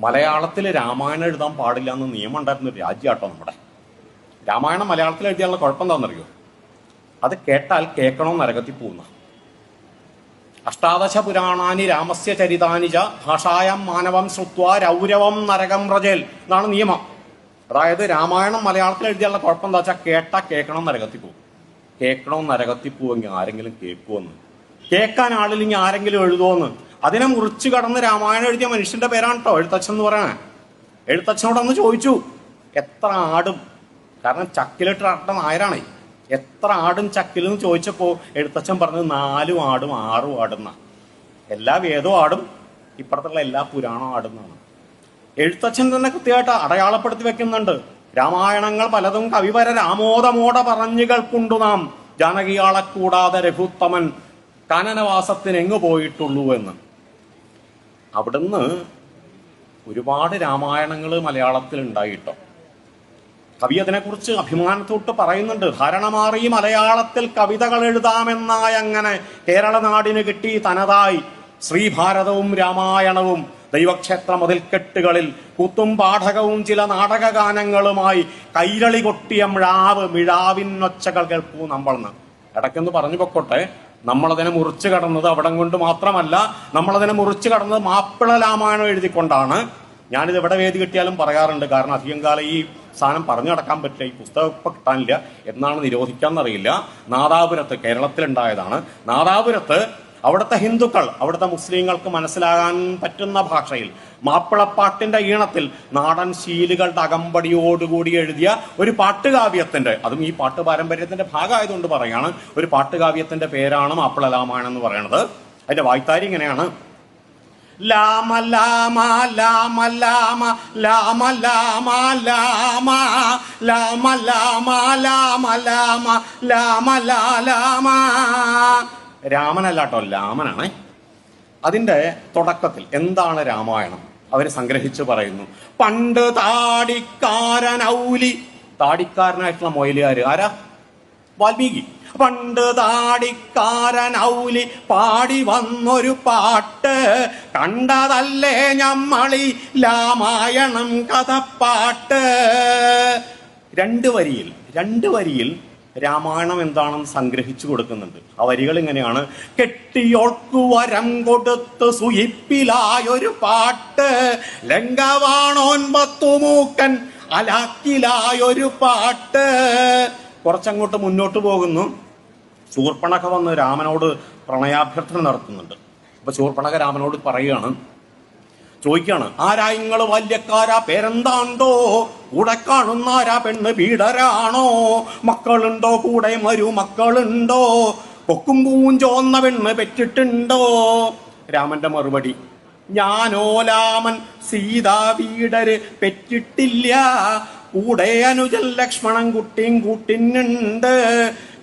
മലയാളത്തിൽ രാമായണം എഴുതാൻ പാടില്ല എന്ന് നിയമം ഉണ്ടായിരുന്ന ഒരു രാജ്യമാട്ടോ നമ്മുടെ. രാമായണം മലയാളത്തിൽ എഴുതിയാലുള്ള കുഴപ്പം എന്താണെന്നറിയോ? അത് കേട്ടാൽ കേൾക്കണമെന്ന് നരകത്തിൽ പോകുന്ന. അഷ്ടാദശ പുരാണാനി രാമസ്യ ചരിതാനിജ ഭാഷായം മാനവം ശ്രുത്വ രൗരവം നരകം വ്രജേൽ എന്നാണ് നിയമം. അതായത് രാമായണം മലയാളത്തിൽ എഴുതിയാലുള്ള കുഴപ്പം എന്താ വെച്ചാൽ കേട്ടാൽ കേൾക്കണം നരകത്തിൽ പോകും. കേൾക്കണമെന്ന് നരകത്തിൽ പോവെങ്കിൽ ആരെങ്കിലും കേൾക്കുമെന്ന്, കേൾക്കാൻ ആളില്ലെങ്കിൽ ആരെങ്കിലും എഴുതുമെന്ന്. അതിനെ മുറിച്ചു കടന്ന് രാമായണം എഴുതിയ മനുഷ്യന്റെ പേരാണ് കേട്ടോ എഴുത്തച്ഛൻ എന്ന് പറയണേ. എഴുത്തച്ഛനോടൊന്ന് ചോദിച്ചു എത്ര ആടും, കാരണം ചക്കിലിട്ട് ആട്ട നായരാണേ, എത്ര ആടും ചക്കിലെന്ന് ചോദിച്ചപ്പോൾ എഴുത്തച്ഛൻ പറഞ്ഞത് 4 ആടും 6 ആടുന്ന. എല്ലാ വേദവും ആടും, ഇപ്പുറത്തുള്ള എല്ലാ പുരാണവും ആടുന്നാണ്. എഴുത്തച്ഛൻ തന്നെ കൃത്യമായിട്ട് അടയാളപ്പെടുത്തി വെക്കുന്നുണ്ട്. രാമായണങ്ങൾ പലതും കവിവര രാമോദമോട പറഞ്ഞു കേൾക്കുണ്ടു നാം, ജാനകിയാളെ കൂടാതെ രഘുത്തമൻ കാനനവാസത്തിന് എങ്ങു പോയിട്ടുള്ളൂ എന്ന്. അവിടുന്ന് ഒരുപാട് രാമായണങ്ങൾ മലയാളത്തിൽ ഉണ്ടായിട്ടോ. കവി അതിനെക്കുറിച്ച് അഭിമാനത്തോട്ട് പറയുന്നുണ്ട്. ധാരണമാറി മലയാളത്തിൽ കവിതകൾ എഴുതാമെന്നായി അങ്ങനെ കേരള നാടിന് കിട്ടി തനതായി ശ്രീഭാരതവും രാമായണവും ദൈവക്ഷേത്ര മതിൽക്കെട്ടുകളിൽ കൂത്തും പാഠകവും ചില നാടകഗാനങ്ങളുമായി കൈരളി കൊട്ടിയ മിഴാവിനൊച്ചകൾ കേൾക്കൂ നമ്മളെന്ന് ഇടയ്ക്കെന്ന് പറഞ്ഞു പൊക്കോട്ടെ. നമ്മളതിനെ മുറിച്ചു കടന്നത് അവിടം കൊണ്ട് മാത്രമല്ല, നമ്മളതിനെ മുറിച്ചു കടന്നത് മാപ്പിള രാമായണം എഴുതിക്കൊണ്ടാണ്. ഞാനിത് എവിടെ വേദി കിട്ടിയാലും പറയാറുണ്ട്. കാരണം അധികം കാലം ഈ സാധനം പറഞ്ഞു നടക്കാൻ പറ്റില്ല, ഈ പുസ്തകം ഇപ്പം കിട്ടാനില്ല. എന്നാണ് നിരോധിക്കാന്നറിയില്ല. നാദാപുരത്ത്, കേരളത്തിലുണ്ടായതാണ്. നാദാപുരത്ത് അവിടുത്തെ ഹിന്ദുക്കൾ, അവിടുത്തെ മുസ്ലിങ്ങൾക്ക് മനസ്സിലാകാൻ പറ്റുന്ന ഭാഷയിൽ മാപ്പിളപ്പാട്ടിന്റെ ഈണത്തിൽ നാടൻ ശീലുകളുടെ അകമ്പടിയോടുകൂടി എഴുതിയ ഒരു പാട്ടുകാവ്യത്തിന്റെ, അതും ഈ പാട്ട് പാരമ്പര്യത്തിന്റെ ഭാഗമായതുകൊണ്ട് പറയാണ്, ഒരു പാട്ടുകാവ്യത്തിന്റെ പേരാണ് മാപ്പിള രാമായണം എന്ന് പറയുന്നത്. അതിന്റെ വായ്ത്താരി ഇങ്ങനെയാണ്: ലാമ ലാമ ലാമ ലാമ ലാമ ലാമ ലാമ ലാമ ലാമ ലാമ ലാമ ലാമ ലാമ. രാമനല്ല കേട്ടോ, ലാമനാണ്. അതിന്റെ തുടക്കത്തിൽ എന്താണ് രാമായണം അവര് സംഗ്രഹിച്ച് പറയുന്നു. പണ്ട് താടിക്കാരനൗലി, താടിക്കാരനായിട്ടുള്ള മൊയിലുകാര് ആരാ? വാൽമീകി. പണ്ട് താടിക്കാരനൗലി പാടി വന്നൊരു പാട്ട്, കണ്ടതല്ലേ ഞമ്മളി രാമായണം കഥപ്പാട്ട്. രണ്ട് വരിയിൽ രാമായണം എന്താണെന്ന് സംഗ്രഹിച്ചു കൊടുക്കുന്നുണ്ട്. ആ വരികൾ ഇങ്ങനെയാണ്: കെട്ടിയോൾക്കു വരം കൊടുത്ത് സുയിപ്പിലായൊരു പാട്ട്, ലങ്കവാണോൻ പത്തുമൂക്കൻ അലാക്കിലായൊരു പാട്ട്. കുറച്ചങ്ങോട്ട് മുന്നോട്ട് പോകുന്നു. ശൂർപ്പണഖ വന്ന് രാമനോട് പ്രണയാഭ്യർത്ഥന നടത്തുന്നുണ്ട്. അപ്പൊ ശൂർപ്പണഖ രാമനോട് ചോദിക്കാണ്, ആരാ ഇങ്ങള് ബാല്യക്കാരാ, പേരെന്താണ്ടോ, കൂടെ കാണുന്നാരാ പെണ്ണ് പീഡരാണോ, മക്കളുണ്ടോ, കൂടെ മരുമക്കളുണ്ടോ, കൊക്കും പൂഞ്ചോന്ന പെണ്ണ് പെറ്റിട്ടുണ്ടോ? രാമന്റെ മറുപടി: ഞാനോ രാമൻ സീതാ വീടര് പെറ്റിട്ടില്ല, കൂടെ അനുജൻ ലക്ഷ്മണൻ കുട്ടിയും കൂട്ടിനുണ്ട്,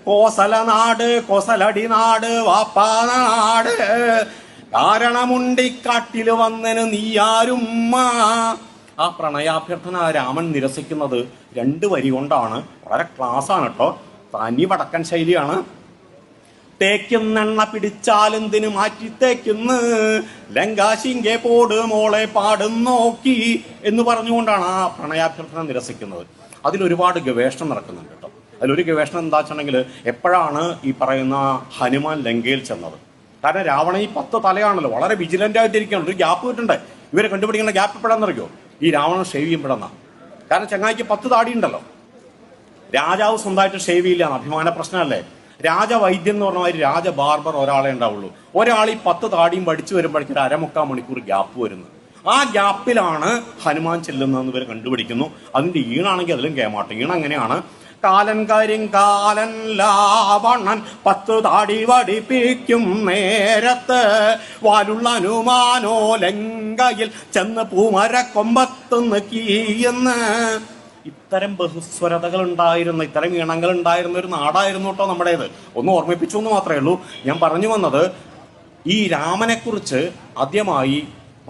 കോസല നാട് കൊസലടി നാട് വാപ്പാനാട്, കാരണമുണ്ടിക്കാട്ടില് വന്നന് നീയാരുമ്മ. ആ പ്രണയാഭ്യർത്ഥന രാമൻ നിരസിക്കുന്നത് 2 വരി കൊണ്ടാണ്. വളരെ ക്ലാസ്സാണ് കേട്ടോ, തനി വടക്കൻ ശൈലിയാണ്. തേക്കുന്നെണ്ണ പിടിച്ചാലെന്തിനു മാറ്റി തേക്കുന്ന്, ലങ്കാശിങ്കെ പോട് മോളെ പാടും നോക്കി എന്ന് പറഞ്ഞുകൊണ്ടാണ് ആ പ്രണയാഭ്യർത്ഥന നിരസിക്കുന്നത്. അതിലൊരുപാട് ഗവേഷണം നടക്കുന്നുണ്ട് കേട്ടോ. അതിലൊരു ഗവേഷണം എന്താ വെച്ചിട്ടുണ്ടെങ്കിൽ, എപ്പോഴാണ് ഈ പറയുന്ന ഹനുമാൻ ലങ്കയിൽ ചെന്നത്? കാരണം രാവണൻ ഈ 10 തലയാണല്ലോ, വളരെ വിജിലന്റ് ആയിട്ടിരിക്കുകയാണ്. ഒരു ഗ്യാപ്പ് കിട്ടണ്ടേ? ഇവരെ കണ്ടുപിടിക്കുന്ന ഗ്യാപ്പ് എപ്പോഴാണെന്നറിയോ? ഈ രാവണൻ ഷേവ് ചെയ്യുമ്പോഴെന്നാ. കാരണം ചങ്ങായിക്ക് 10 താടി ഉണ്ടല്ലോ. രാജാവ് സ്വന്തമായിട്ട് ഷേവ് ചെയ്യില്ല, അഭിമാന പ്രശ്നമല്ലേ? രാജവൈദ്യം എന്ന് പറഞ്ഞ മാതിരി രാജ ബാർബർ ഒരാളെ ഉണ്ടാവുള്ളൂ. ഒരാൾ ഈ 10 താടിയും പഠിച്ചു വരുമ്പോഴേക്കും 1/4 മണിക്കൂർ ഗ്യാപ്പ് വരുന്നു. ആ ഗ്യാപ്പിലാണ് ഹനുമാൻ ചെല്ലുന്നതെന്ന് ഇവർ കണ്ടുപിടിക്കുന്നു. അതിന്റെ ഈണാണെങ്കിൽ അതിലും കേമാട്ടം. ഈണം എങ്ങനെയാണ്? കാലൻ കരിങ്കാലൻ ലാവണൻ 10 താടി വടിപ്പിക്കും നേരത്ത്, വാലുള്ള ഹനുമാനോ ലങ്കയിൽ ചെന്ന് പൂമരക്കൊമ്പത്തുന്ന് കീയെന്ന്. ഇത്തരം ബഹുസ്വരതകൾ ഉണ്ടായിരുന്ന, ഇത്തരം ഈണങ്ങൾ ഉണ്ടായിരുന്ന ഒരു നാടായിരുന്നു കേട്ടോ നമ്മുടേത്. ഒന്ന് ഓർമ്മിപ്പിച്ചു എന്ന് മാത്രമേ ഉള്ളൂ. ഞാൻ പറഞ്ഞു വന്നത്, ഈ രാമനെക്കുറിച്ച് ആദ്യമായി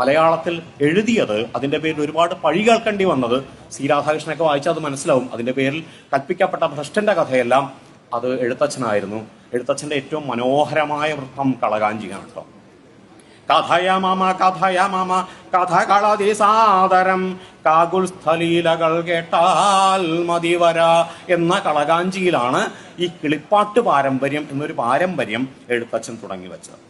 മലയാളത്തിൽ എഴുതിയത്, അതിന്റെ പേരിൽ ഒരുപാട് പഴി കേൾക്കേണ്ടി വന്നത്, സി രാധാകൃഷ്ണനൊക്കെ വായിച്ചാൽ അത് മനസ്സിലാവും. അതിന്റെ പേരിൽ കൽപ്പിക്കപ്പെട്ട ഭ്രഷ്ടന്റെ കഥയെല്ലാം അത് എഴുത്തച്ഛനായിരുന്നു. എഴുത്തച്ഛന്റെ ഏറ്റവും മനോഹരമായ വൃത്തം കളകാഞ്ചിയാണ് കേട്ടോ. കഥയ മമ കഥകളതിസാദരം കാകുൽസ്ഥലീലകൾ കേട്ടാൽ മതിവര എന്ന കളകാഞ്ചിയിലാണ് ഈ കിളിപ്പാട്ട് പാരമ്പര്യം എന്നൊരു പാരമ്പര്യം എഴുത്തച്ഛൻ തുടങ്ങി വെച്ചത്.